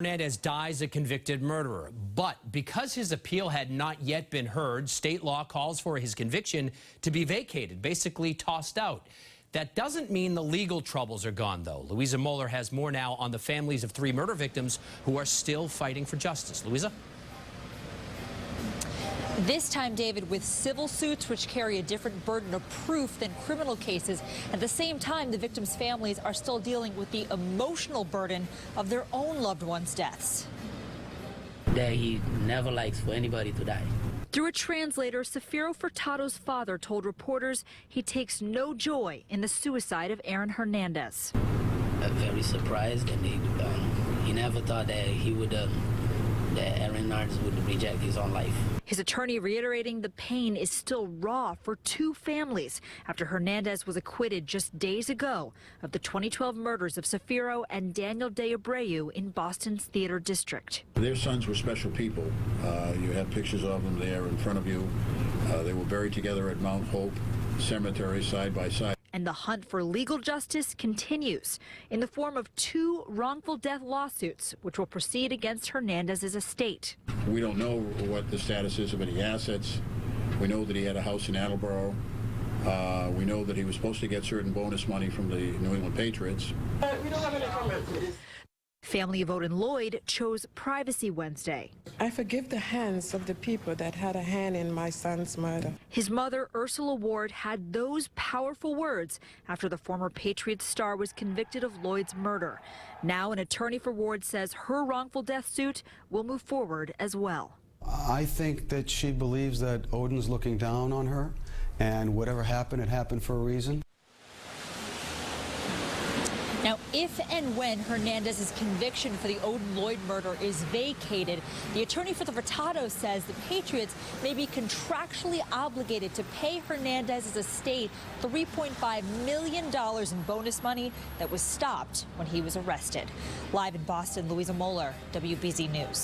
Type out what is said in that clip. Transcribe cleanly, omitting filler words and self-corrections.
Hernandez dies a convicted murderer, but because his appeal had not yet been heard, state law calls for his conviction to be vacated, basically tossed out. That doesn't mean the legal troubles are gone, though. Louisa Moller has more now on the families of 3 murder victims who are still fighting for justice. Louisa? This time, David, with civil suits which carry a different burden of proof than criminal cases. At the same time, the victims' families are still dealing with the emotional burden of their own loved ones' deaths. That he never likes for anybody to die. Through a translator, Safiro Furtado's father told reporters he takes no joy in the suicide of Aaron Hernandez. I'm very surprised, and he never thought that that Aaron Hernandez would reject his own life. His attorney reiterating the pain is still raw for 2 families after Hernandez was acquitted just days ago of the 2012 murders of Safiro and Daniel De Abreu in Boston's Theater District. Their sons were special people. You have pictures of them there in front of you. They were buried together at Mount Hope Cemetery side by side. And the hunt for legal justice continues in the form of 2 wrongful death lawsuits, which will proceed against Hernandez's estate. We don't know what the status is of any assets. We know that he had a house in Attleboro. We know that he was supposed to get certain bonus money from the New England Patriots. We don't have any comments on this. Family of Odin Lloyd chose privacy Wednesday. I forgive the hands of the people that had a hand in my son's murder. His mother, Ursula Ward, had those powerful words after the former Patriots star was convicted of Lloyd's murder. Now, an attorney for Ward says her wrongful death suit will move forward as well. I think that she believes that Odin's looking down on her, and whatever happened, it happened for a reason. Now, if and when Hernandez's conviction for the Odin Lloyd murder is vacated, the attorney for the Furtados says the Patriots may be contractually obligated to pay Hernandez's estate $3.5 million in bonus money that was stopped when he was arrested. Live in Boston, Louisa Moller, WBZ News.